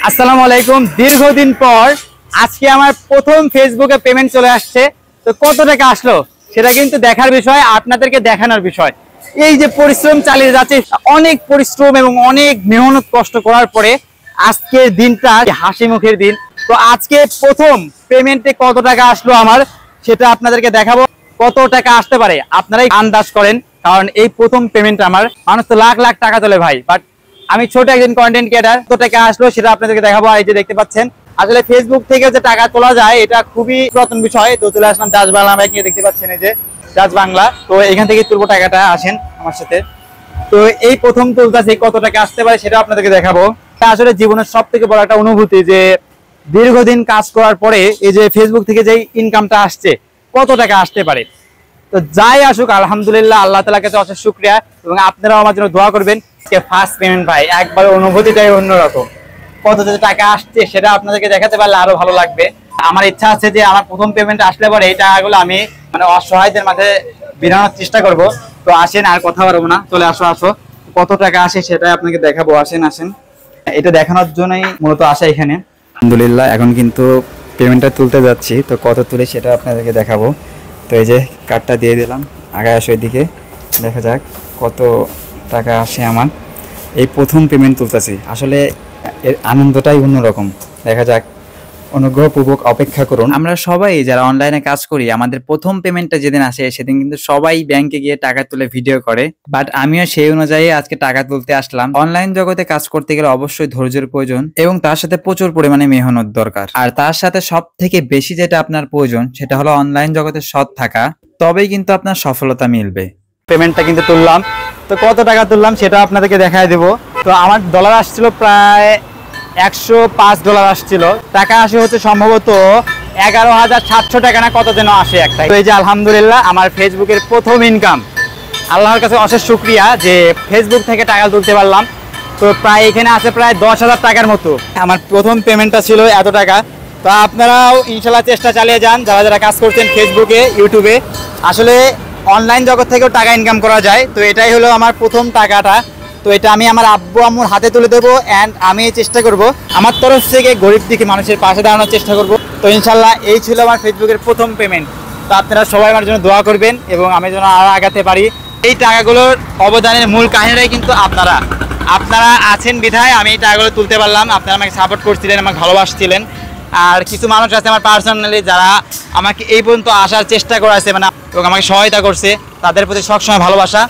আসসালামু আলাইকুম। দীর্ঘদিন পর আজকে আমার প্রথম ফেসবুকে পেমেন্ট চলে আসছে। তো কত টাকা আসলো সেটা কিন্তু দেখার বিষয়, আপনাদেরকে দেখানোর বিষয়। এই যে পরিশ্রম চালিয়ে যাচ্ছে, অনেক পরিশ্রম এবং অনেক মেহনত কষ্ট করার পরে আজকের দিনটা হাসি মুখের দিন। তো আজকে প্রথম পেমেন্টে কত টাকা আসলো আমার সেটা আপনাদেরকে দেখাবো। কত টাকা আসতে পারে আপনারাই আন্দাজ করেন, কারণ এই প্রথম পেমেন্ট আমার। মানুষ তো লাখ লাখ টাকা তোলে ভাই, বাট আমি ছোট একজন কন্টেন্ট ক্রিয়েটার। কত টাকা আসলো সেটা আপনাদেরকে দেখাবো। এই যে দেখতে পাচ্ছেন, আসলে ফেসবুক থেকে যে টাকা তোলা যায় এটা খুবই পুরাতন বিষয়। তো চলে আসলাম ডাচ বাংলা ব্যাংক নিয়ে, দেখতে পাচ্ছেন এই যে ডাচ বাংলা। তো এখান থেকে তুলবো টাকাটা, আসেন আমার সাথে। তো এই প্রথম তুলতেছি, কত টাকা আসতে পারে সেটা আপনাদেরকে দেখাবো। আসলে জীবনের সব থেকে বড় একটা অনুভূতি যে দীর্ঘদিন কাজ করার পরে এই যে ফেসবুক থেকে যে ইনকামটা আসছে, কত টাকা আসতে পারে। তো যাই আসুক আলহামদুলিল্লাহ, আল্লাহ তাআলার কাছে অশেষ শুকরিয়া, এবং আপনারাও আমার জন্য দোয়া করবেন। ফার্স্ট পেমেন্ট ভাই, একবার অনুভূতিটাই অন্যরকম। কত টাকা আসছে সেটা আপনাদেরকে দেখাতে পারলে আরো ভালো লাগবে। আমার ইচ্ছা আছে যে আমার প্রথম পেমেন্ট আসলে পরে এই টাকাগুলো আমি অসহায়দের মাঝে বিনানোর চেষ্টা করব। তো আসেন, আর কথা বলবো না, চলে আসো। কত টাকা আসে সেটা আপনাকে দেখাবো। আসেন, এটা দেখানোর জন্যই মূলত আসা এখানে। আলহামদুলিল্লাহ, এখন কিন্তু পেমেন্টটা তুলতে যাচ্ছি। তো কত তুলে সেটা আপনাদেরকে দেখাবো। তো এই যে কার্ডটা দিয়ে দিলাম, আগে আসো এদিকে, দেখা যাক কত টাকা আসে আমার। এই প্রথম পেমেন্ট তুলতেছি, আসলে এর আনন্দটাই অন্যরকম। দেখা যাক, অনুগ্রহপূর্বক অপেক্ষা করুন। আমরা সবাই যারা অনলাইনে কাজ করি, আমাদের প্রথম পেমেন্টটা যেদিন আসে সেদিন কিন্তু সবাই ব্যাংকে গিয়ে টাকা তুলে ভিডিও করে। বাট আমিও সেই অনুযায়ী আজকে টাকা তুলতে আসলাম। অনলাইন জগতে কাজ করতে গেলে অবশ্যই ধৈর্যের প্রয়োজন, এবং তার সাথে প্রচুর পরিমাণে মেহনত দরকার। আর তার সাথে সব থেকে বেশি যেটা আপনার প্রয়োজন সেটা হলো অনলাইন জগতে সৎ থাকা। তবেই কিন্তু আপনার সফলতা মিলবে। পেমেন্টটা কিন্তু তুললাম। তো কত টাকা তুললাম সেটা আপনাদেরকে দেখায় দেবো। তো আমার ডলার আসছিল প্রায় $105 আসছিল। টাকা আসে হচ্ছে সম্ভবত 11,700 টাকা না কত যেন আসে একটা। তো এই যে আলহামদুলিল্লাহ, আমার ফেসবুকের প্রথম ইনকাম। আল্লাহর কাছে অশেষ শুকরিয়া যে ফেসবুক থেকে টাকা তুলতে পারলাম। তো প্রায় এখানে আছে প্রায় 10,000 টাকার মতো। আমার প্রথম পেমেন্টটা ছিল এত টাকা। তো আপনারাও ইনশাল্লাহ চেষ্টা চালিয়ে যান, যারা যারা কাজ করছেন ফেসবুকে, ইউটিউবে। আসলে অনলাইন জগৎ থেকেও টাকা ইনকাম করা যায়। তো এটাই হলো আমার প্রথম টাকাটা। তো এটা আমি আমার আব্বু আম্মুর হাতে তুলে দেবো, অ্যান্ড আমি চেষ্টা করব আমার তরফ থেকে গরিব দিকে মানুষের পাশে দাঁড়ানোর চেষ্টা করব। তো ইনশাল্লাহ এই ছিল আমার ফেসবুকের প্রথম পেমেন্ট। তো আপনারা সবাই আমার জন্য দোয়া করবেন, এবং আমি যেন আরও আগাতে পারি। এই টাকাগুলোর অবদানের মূল কাহিনীটাই কিন্তু আপনারা আছেন বিধায় আমি এই টাকাগুলো তুলতে পারলাম। আপনারা আমাকে সাপোর্ট করছিলেন, আমাকে ভালোবাসছিলেন। আর কিছু মানুষ আছে আমার পার্সোনালি, যারা আমাকে এই পর্যন্ত আসার চেষ্টা করেছে, এবং আমাকে সহায়তা করছে, তাদের প্রতি সবসময় ভালোবাসা।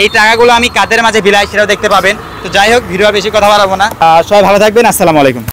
এই টাকাগুলো আমি কাদের মাঝে বিলাই সেটাও দেখতে পাবেন। তো যাই হোক, ভিডিও বেশি কথা বলবো না। সবাই ভালো থাকবেন। আসসালামু আলাইকুম।